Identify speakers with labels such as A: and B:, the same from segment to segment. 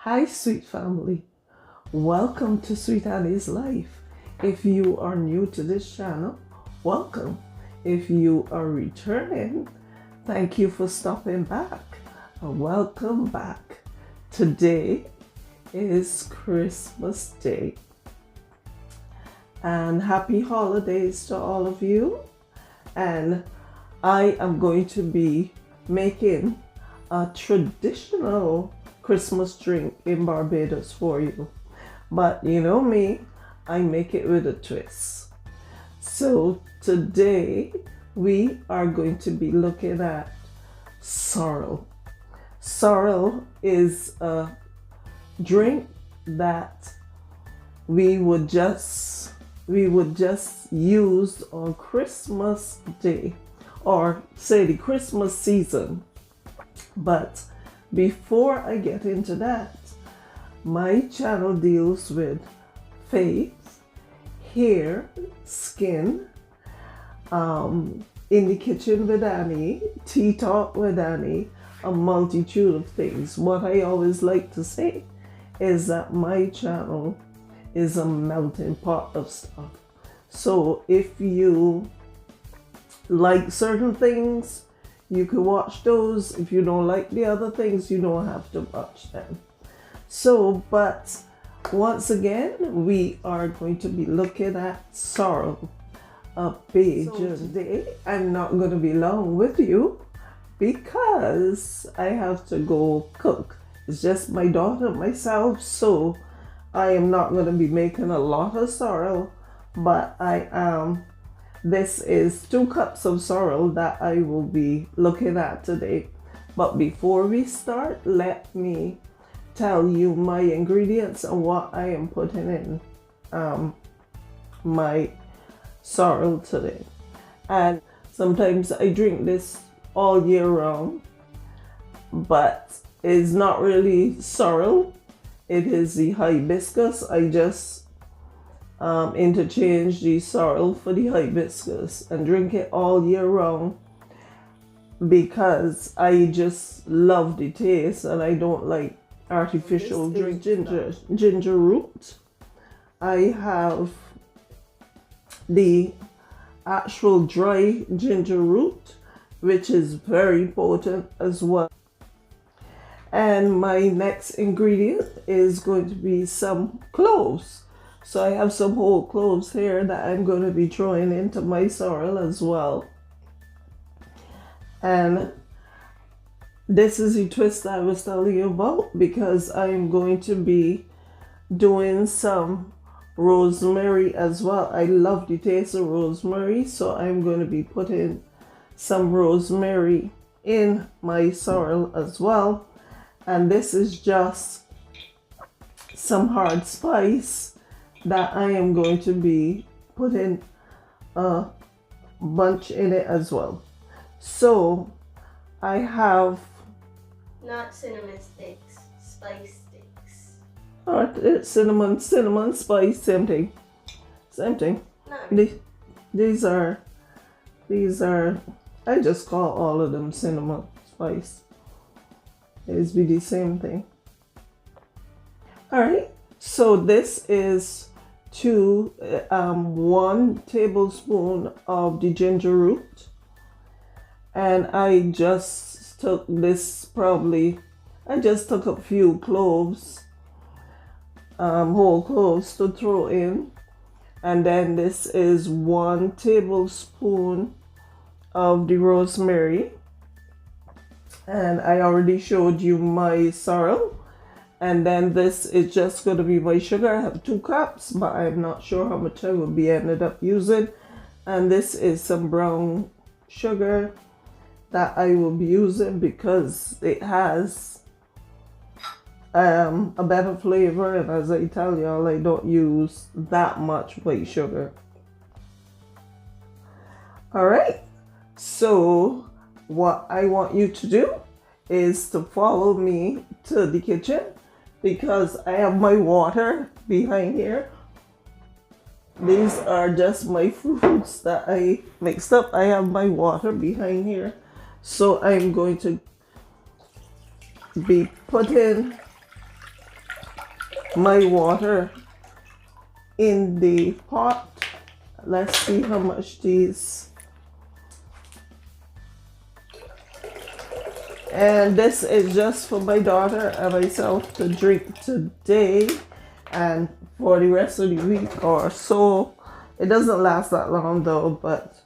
A: Hi, sweet family. Welcome to Sweet Annie's Life. If you are new to this channel, welcome. If you are returning, thank you for stopping back. Welcome back. Today is Christmas Day. And happy holidays to all of you. And I am going to be making a traditional Christmas drink in Barbados for you. But you know me, I make it with a twist. So today we are going to be looking at sorrel. Sorrel is a drink that we would just use on Christmas Day, or say the Christmas season. But before I get into that, my channel deals with faith, hair, skin, in the kitchen with Annie, tea talk with Annie, a multitude of things. What I always like to say is that my channel is a melting pot of stuff. So if you like certain things, you can watch those. If you don't like the other things, you don't have to watch them. So, but once again, we are going to be looking at sorrel, a Bajan. So today, I'm not going to be long with you because I have to go cook. It's just my daughter and myself, so I am not going to be making a lot of sorrel, but I am. This is 2 cups of sorrel that I will be looking at today. But before we start, let me tell you my ingredients and what I am putting in my sorrel today. And sometimes I drink this all year round, but it's not really sorrel. It is the hibiscus. I just interchange the sorrel for the hibiscus and drink it all year round because I just love the taste and I don't like artificial drink. Ginger root. I have the actual dry ginger root, which is very potent as well. And my next ingredient is going to be some cloves. So I have some whole cloves here that I'm going to be throwing into my sorrel as well. And this is the twist I was telling you about, because I'm going to be doing some rosemary as well. I love the taste of rosemary, so I'm going to be putting some rosemary in my sorrel as well. And this is just some hard spice that I am going to be putting a bunch in it as well. So I have
B: not cinnamon sticks, spice sticks.
A: Cinnamon, spice, same thing. These are I just call all of them cinnamon spice. It's be the same thing. All right. So this is 1 tablespoon of the ginger root, and I just took this I just took a few cloves, whole cloves to throw in, and then this is 1 tablespoon of the rosemary, and I already showed you my sorrel. And then this is just going to be my sugar. I have 2 cups, but I'm not sure how much I will be ended up using. And this is some brown sugar that I will be using because it has a better flavor. And as I tell y'all, I don't use that much white sugar. All right. So what I want you to do is to follow me to the kitchen, because I have my water behind here. These are just my fruits that I mixed up. I have my water behind here. So I'm going to be putting my water in the pot. Let's see how much these. And this is just for my daughter and myself to drink today and for the rest of the week or so. It doesn't last that long though, but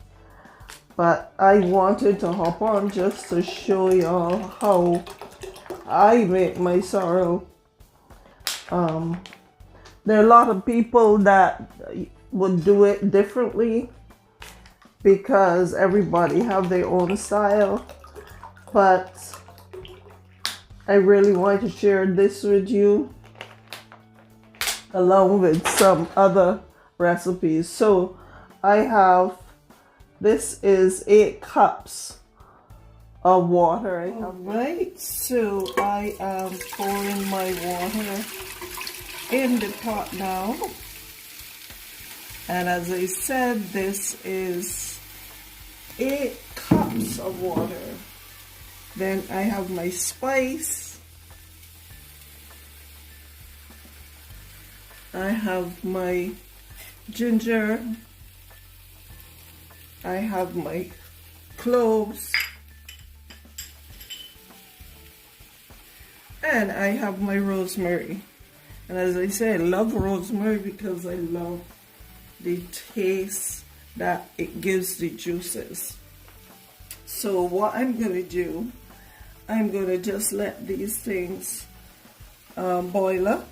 A: I wanted to hop on just to show y'all how I make my sorrel. There are a lot of people that would do it differently because everybody have their own style, but I really want to share this with you along with some other recipes. So I have, this is 8 cups of water. Alright, so I am pouring my water in the pot now. And as I said, this is 8 cups of water. Then I have my spice. I have my ginger. I have my cloves. And I have my rosemary. And as I say, I love rosemary because I love the taste that it gives the juices. So what I'm going to do, I'm going to just let these things boil up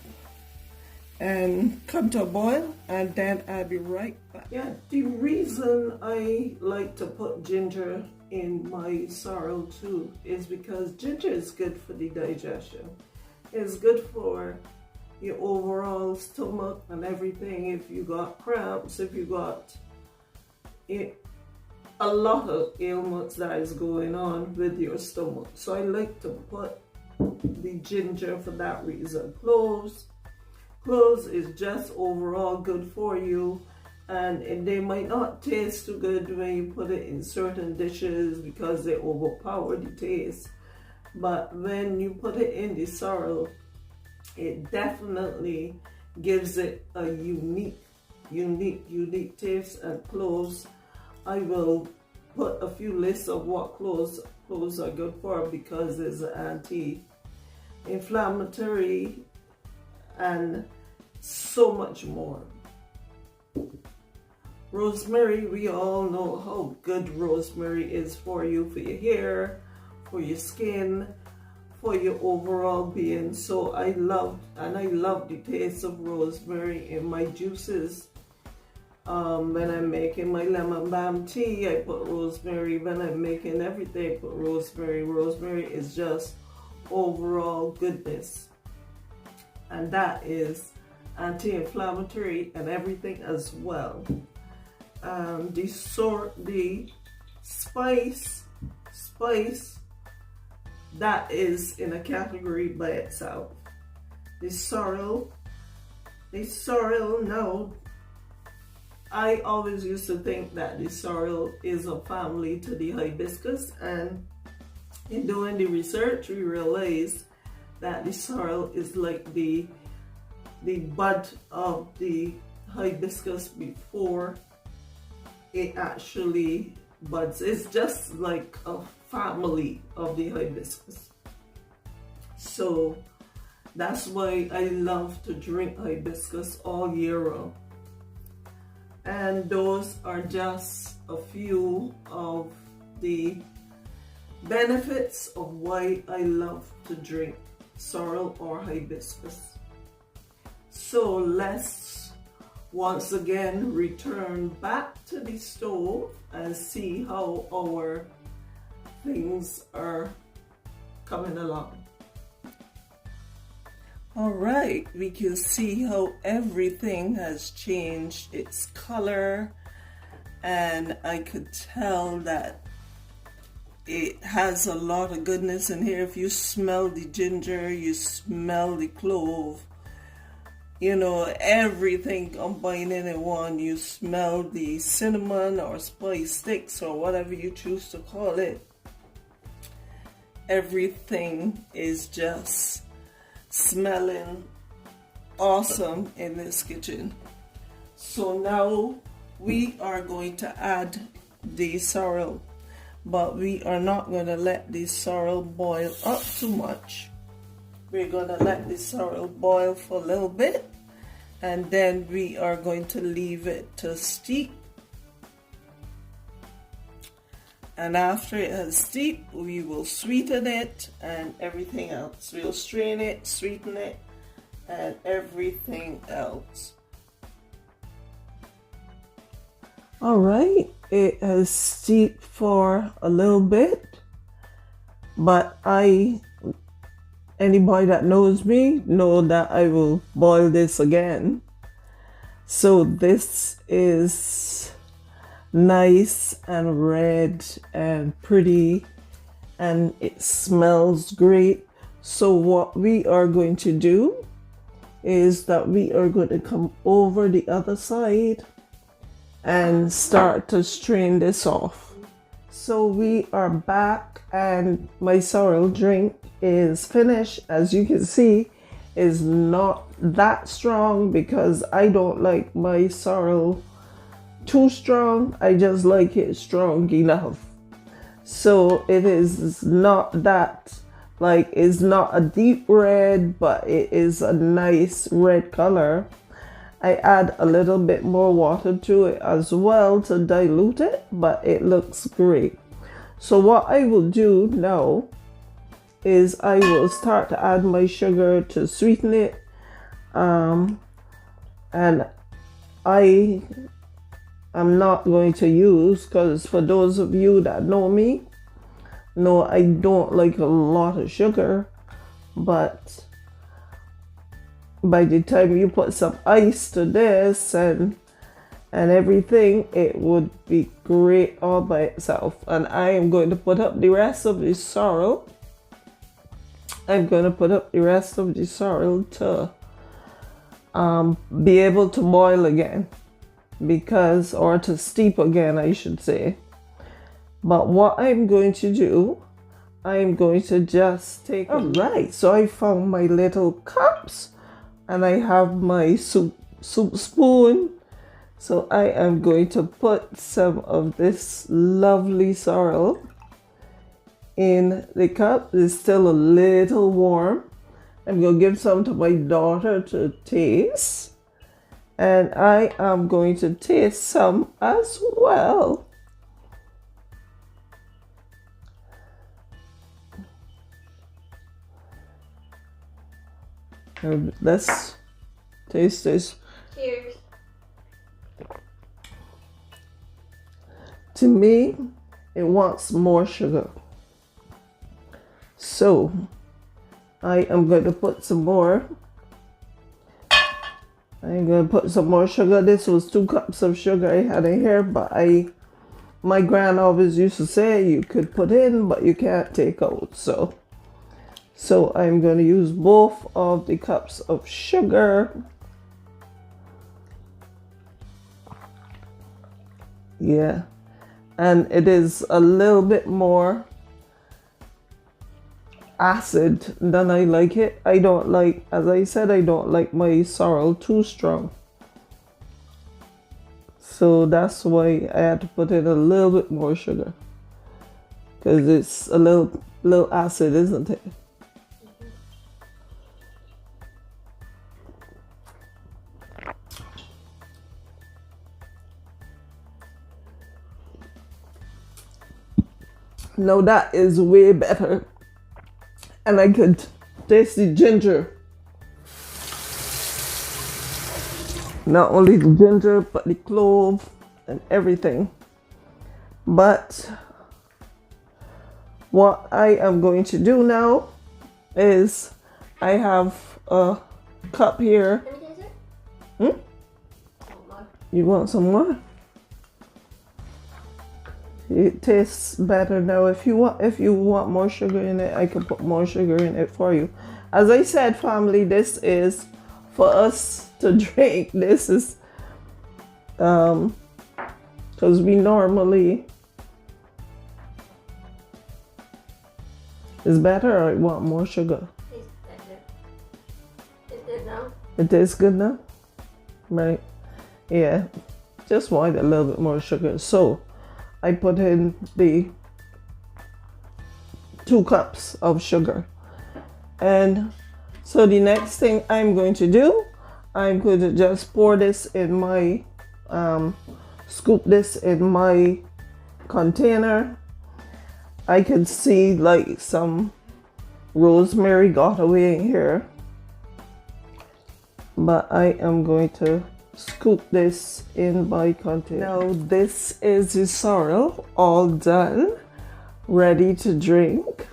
A: and come to a boil, and then I'll be right back. Yeah, the reason I like to put ginger in my sorrel too is because ginger is good for the digestion. It's good for your overall stomach and everything. If you got cramps, if you got a lot of ailments that is going on with your stomach. So I like to put the ginger for that reason. Cloves is just overall good for you, and they might not taste too good when you put it in certain dishes because they overpower the taste. But when you put it in the sorrel, it definitely gives it a unique taste. And cloves, I will put a few lists of what cloves are good for because it's an anti-inflammatory and so much more. Rosemary, we all know how good rosemary is for you, for your hair, for your skin, for your overall being. So I love the taste of rosemary in my juices. When I'm making my lemon balm tea, I put rosemary. When I'm making everything, I put rosemary. Rosemary is just overall goodness, and that is anti-inflammatory and everything as well. The spice, that is in a category by itself. The sorrel now, I always used to think that the sorrel is a family to the hibiscus, and in doing the research we realized that the sorrel is like the bud of the hibiscus before it actually buds. It's just like a family of the hibiscus. So that's why I love to drink hibiscus all year round. And those are just a few of the benefits of why I love to drink sorrel or hibiscus. So let's once again return back to the stove and see how our things are coming along. All right, we can see how everything has changed its color, and I could tell that it has a lot of goodness in here. If you smell the ginger, you smell the clove, you know, everything combining in one. You smell the cinnamon or spice sticks or whatever you choose to call it. Everything is just smelling awesome in this kitchen. So now we are going to add the sorrel, but we are not going to let the sorrel boil up too much. We're going to let the sorrel boil for a little bit, and then we are going to leave it to steep. And after it has steeped, we will sweeten it and everything else. We'll strain it, sweeten it, and everything else. All right, it has steeped for a little bit, but anybody that knows me know that I will boil this again. So this is nice and red and pretty, and it smells great. So what we are going to do is that we are going to come over the other side and start to strain this off. So we are back, and my sorrel drink is finished. As you can see, is not that strong because I don't like my sorrel too strong. I just like it strong enough. So it is not that, like, it's not a deep red, but it is a nice red color. I add a little bit more water to it as well to dilute it, but it looks great. So what I will do now is I will start to add my sugar to sweeten it. And I am not going to use, because for those of you that know me, know I don't like a lot of sugar, but by the time you put some ice to this and everything, it would be great all by itself. And I am going to put up the rest of the sorrel. I'm going to put up the rest of the sorrel to be able to boil again, or to steep again, I should say. But what I'm going to do, I'm going to just take it. Alright, so I found my little cups, and I have my soup spoon. So I am going to put some of this lovely sorrel in the cup. It's still a little warm. I'm going to give some to my daughter to taste. And I am going to taste some as well. Let's taste this.
B: Cheers.
A: To me, it wants more sugar. So I am going to put some more. I'm going to put some more sugar. This was 2 cups of sugar I had in here, but my grand always used to say you could put in, but you can't take out. So I'm going to use both of the cups of sugar. Yeah. And it is a little bit more acid than I like it. I don't like, as I said, I don't like my sorrel too strong. So that's why I had to put in a little bit more sugar. Because it's a little acid, isn't it? Now that is way better. And I could taste the ginger. Not only the ginger, but the clove and everything. But what I am going to do now is I have a cup here.
B: Can I taste it?
A: You want some more? It tastes better now. If you want more sugar in it, I can put more sugar in it for you. As I said, family, this is for us to drink. This is because we normally is better, or I want more sugar.
B: Tastes better. Is it now?
A: It tastes good now? Right? Yeah. Just wanted a little bit more sugar. So I put in the 2 cups of sugar. And so the next thing I'm going to do, I'm going to just pour this in my, scoop this in my container. I can see like some rosemary got away in here, but I am going to scoop this in my container. Now this is the sorrel all done, ready to drink.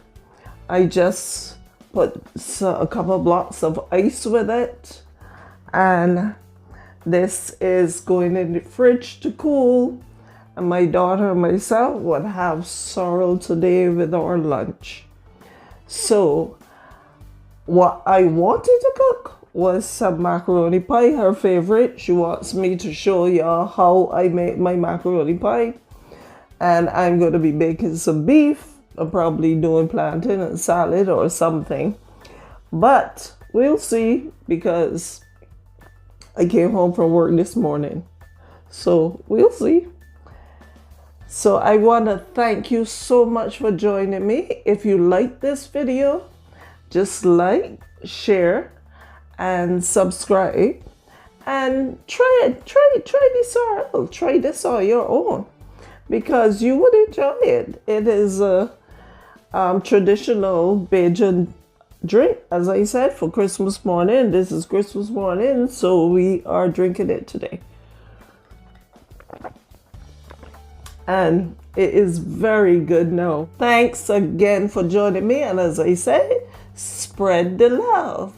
A: I just put a couple blocks of ice with it, and this is going in the fridge to cool. And my daughter and myself would have sorrel today with our lunch. So what I wanted to cook was some macaroni pie, her favorite. She wants me to show y'all how I make my macaroni pie. And I'm going to be baking some beef. I'm probably doing plantain and salad or something. But we'll see, because I came home from work this morning. So we'll see. So I want to thank you so much for joining me. If you like this video, just like, share, and subscribe. And try this sorrel. Try this on your own, because you would enjoy it. It is a traditional Bajan drink, as I said, for Christmas morning. This is Christmas morning, so we are drinking it today. And it is very good now. Thanks again for joining me. And as I said, spread the love.